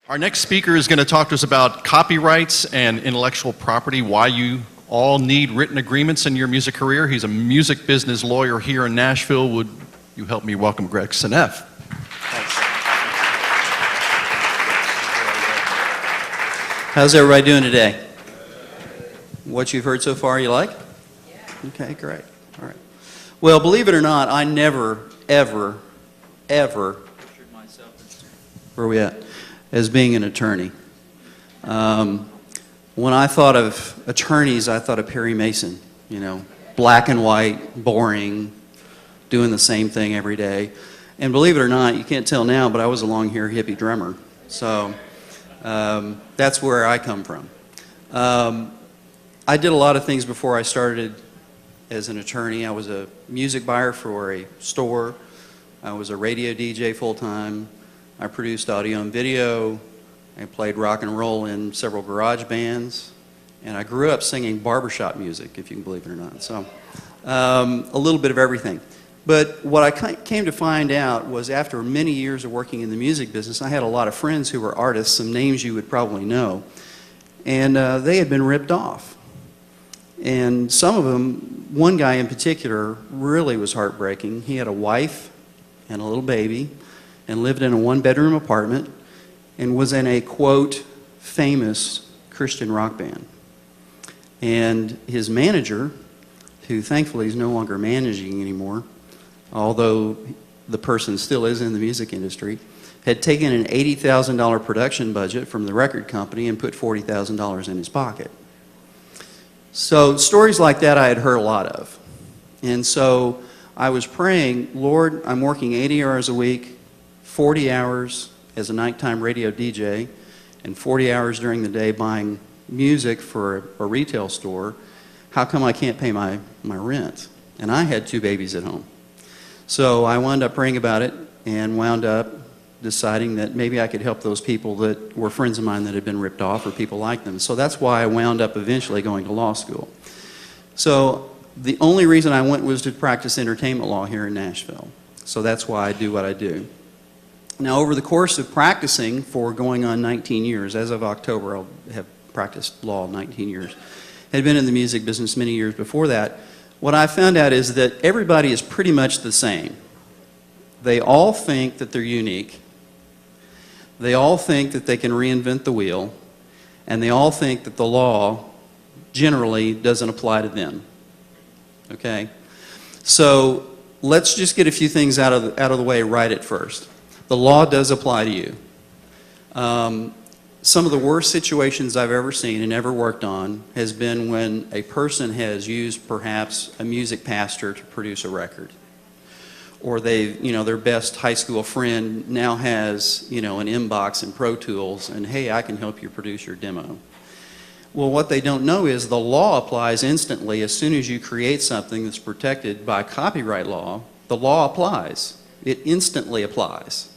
Our next speaker is going to talk to us about copyrights and intellectual property, why you all need written agreements in your music career. He's a music business lawyer here in Nashville. Would you help me welcome Greg Seneff? How's everybody doing today? What you've heard so far, you like? Yeah. Okay, great. All right. Well, believe it or not, I never, ever pictured myself where are we at? As being an attorney. When I thought of attorneys, I thought of Perry Mason. You know, black and white, boring, doing the same thing every day. And believe it or not, you can't tell now, but I was a long-haired hippie drummer. So that's where I come from. I did a lot of things before I started as an attorney. I was a music buyer for a store. I was a radio DJ full-time. I produced audio and video. I played rock and roll in several garage bands. And I grew up singing barbershop music, if you can believe it or not. So a little bit of everything. But what I came to find out was after many years of working in the music business, I had a lot of friends who were artists, some names you would probably know. And they had been ripped off. And some of them, one guy in particular, really was heartbreaking. He had a wife and a little baby and lived in a one-bedroom apartment and was in a, quote, famous Christian rock band. And his manager, who thankfully is no longer managing anymore, although the person still is in the music industry, had taken an $80,000 production budget from the record company and put $40,000 in his pocket. So stories like that I had heard a lot of. And so I was praying, Lord, I'm working 80 hours a week, 40 hours as a nighttime radio DJ, and 40 hours during the day buying music for a retail store. How come I can't pay my rent? And I had 2 babies at home. So I wound up praying about it and wound up deciding that maybe I could help those people that were friends of mine that had been ripped off or people like them. So that's why I wound up eventually going to law school. So the only reason I went was to practice entertainment law here in Nashville. So that's why I do what I do. Now, over the course of practicing for going on 19 years, as of October, I'll have practiced law 19 years, had been in the music business many years before that, what I found out is that everybody is pretty much the same. They all think that they're unique. They all think that they can reinvent the wheel. And they all think that the law generally doesn't apply to them. Okay? So let's just get a few things out of the way right at first. The law does apply to you. Some of the worst situations I've ever seen and ever worked on has been when a person has used perhaps a music pastor to produce a record. Or their best high school friend now has, an inbox in Pro Tools and, hey, I can help you produce your demo. Well, what they don't know is the law applies instantly. As soon as you create something that's protected by copyright law, the law applies. It instantly applies.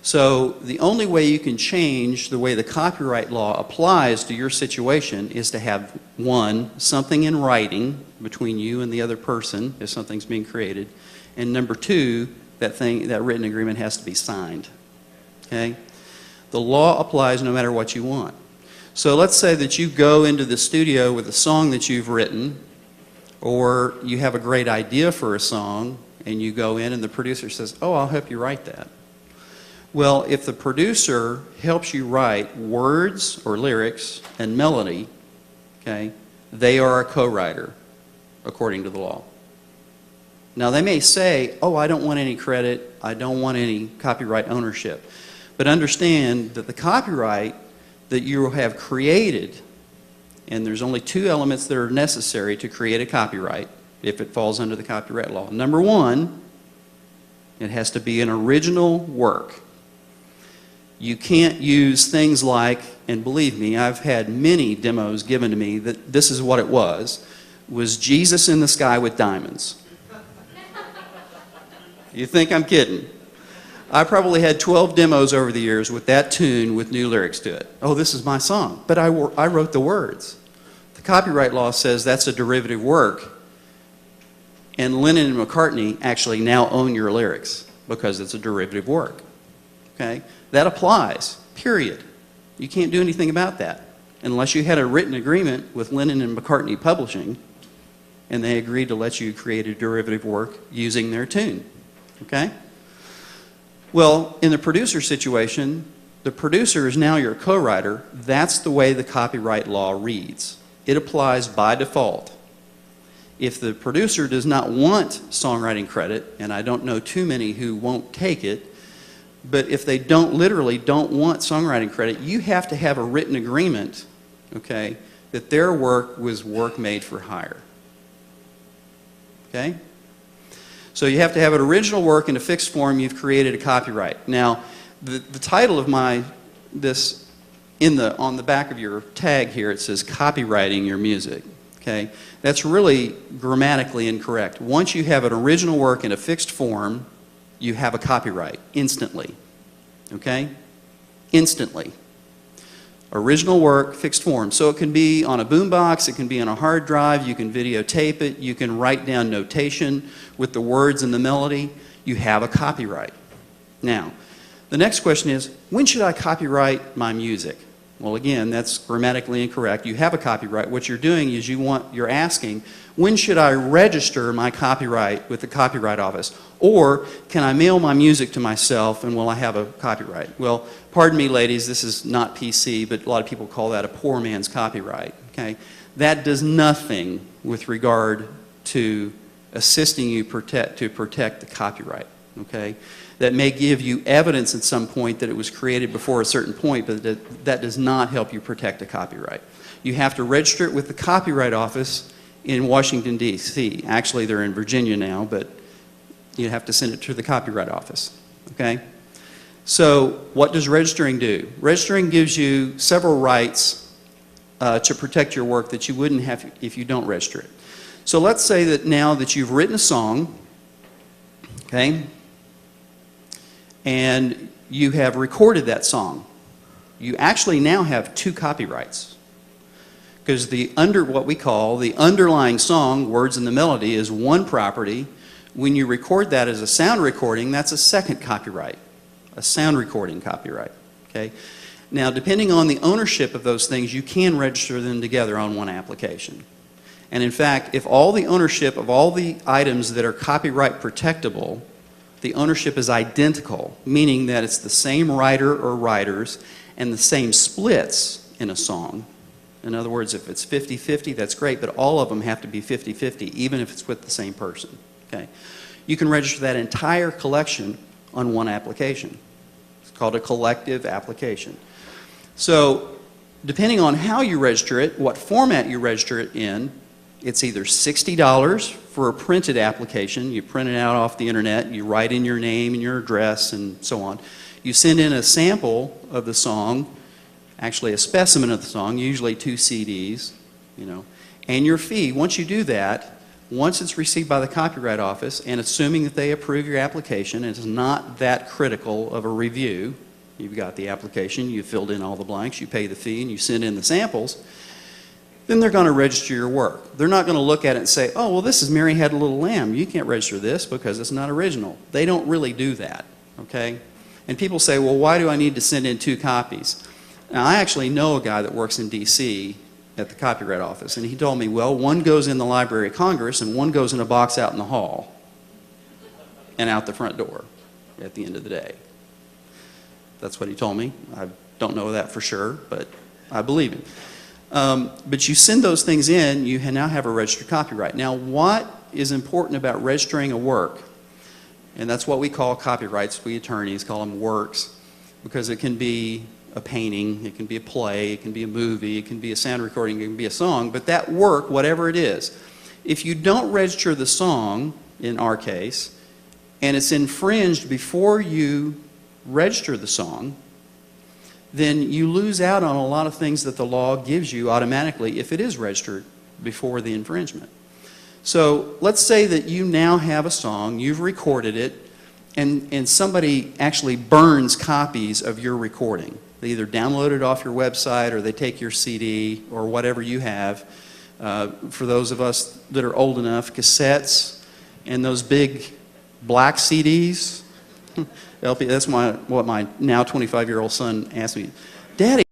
So the only way you can change the way the copyright law applies to your situation is to have, one, something in writing between you and the other person if something's being created, and number two, that written agreement has to be signed. Okay? The law applies no matter what you want. So let's say that you go into the studio with a song that you've written, or you have a great idea for a song, and you go in and the producer says, oh, I'll help you write that. Well, if the producer helps you write words or lyrics and melody, okay, they are a co-writer according to the law. Now they may say, oh, I don't want any credit, I don't want any copyright ownership. But understand that the copyright that you have created, and there's only 2 elements that are necessary to create a copyright if it falls under the copyright law. Number 1, it has to be an original work. You can't use things like, and believe me, I've had many demos given to me that this is what it was Jesus in the sky with diamonds. You think I'm kidding? I probably had 12 demos over the years with that tune with new lyrics to it. Oh, this is my song, but I wrote the words. The copyright law says that's a derivative work, and Lennon and McCartney actually now own your lyrics because it's a derivative work. Okay? That applies, period. You can't do anything about that unless you had a written agreement with Lennon and McCartney Publishing and they agreed to let you create a derivative work using their tune. Okay? Well, in the producer situation, the producer is now your co-writer. That's the way the copyright law reads. It applies by default. If the producer does not want songwriting credit, and I don't know too many who won't take it, but if they literally don't want songwriting credit, you have to have a written agreement, okay, that their work was work made for hire. Okay? So you have to have an original work in a fixed form. You've created a copyright. Now, the title of on the back of your tag here, it says copywriting your music. Okay? That's really grammatically incorrect. Once you have an original work in a fixed form, you have a copyright instantly. Okay? Instantly. Original work, fixed form. So it can be on a boombox, it can be on a hard drive, you can videotape it, you can write down notation with the words and the melody. You have a copyright. Now, the next question is, when should I copyright my music? Well, again, that's grammatically incorrect. You have a copyright. What you're doing is you're asking, when should I register my copyright with the Copyright Office? Or can I mail my music to myself and will I have a copyright? Well, pardon me, ladies, this is not PC, but a lot of people call that a poor man's copyright. Okay? That does nothing with regard to assisting you to protect the copyright. Okay? That may give you evidence at some point that it was created before a certain point, but that does not help you protect a copyright. You have to register it with the Copyright Office in Washington, D.C. Actually, they're in Virginia now, but you have to send it to the Copyright Office. Okay? So what does registering do? Registering gives you several rights to protect your work that you wouldn't have if you don't register it. So let's say that now that you've written a song, okay, and you have recorded that song, you actually now have two copyrights. Because what we call the underlying song, words and the melody, is one property. When you record that as a sound recording, that's a second copyright, a sound recording copyright. Okay? Now, depending on the ownership of those things, you can register them together on one application. And in fact, if all the ownership of all the items that are copyright protectable, the ownership is identical, meaning that it's the same writer or writers and the same splits in a song. In other words, if it's 50-50, that's great, but all of them have to be 50-50, even if it's with the same person. Okay? You can register that entire collection on one application. It's called a collective application. So, depending on how you register it, what format you register it in, it's either $60 for a printed application. You print it out off the internet, you write in your name and your address and so on. You send in a sample of the song, actually a specimen of the song, usually 2 CDs, you know, and your fee. Once you do that, once it's received by the Copyright Office, and assuming that they approve your application, and it's not that critical of a review, you've got the application, you filled in all the blanks, you pay the fee, and you send in the samples, then they're going to register your work. They're not going to look at it and say, oh, well, this is Mary Had a Little Lamb. You can't register this because it's not original. They don't really do that, okay? And people say, well, why do I need to send in 2 copies? Now, I actually know a guy that works in D.C. at the Copyright Office, and he told me, well, one goes in the Library of Congress and one goes in a box out in the hall and out the front door at the end of the day. That's what he told me. I don't know that for sure, but I believe him. But you send those things in, you now have a registered copyright. Now, what is important about registering a work? And that's what we call copyrights. We attorneys call them works, because it can be a painting, it can be a play, it can be a movie, it can be a sound recording, it can be a song, but that work, whatever it is, if you don't register the song, in our case, and it's infringed before you register the song, then you lose out on a lot of things that the law gives you automatically if it is registered before the infringement. So let's say that you now have a song, you've recorded it, and somebody actually burns copies of your recording. They either download it off your website or they take your CD or whatever you have. For those of us that are old enough, cassettes and those big black CDs. LP, that's what my now 25-year-old son asked me, Daddy,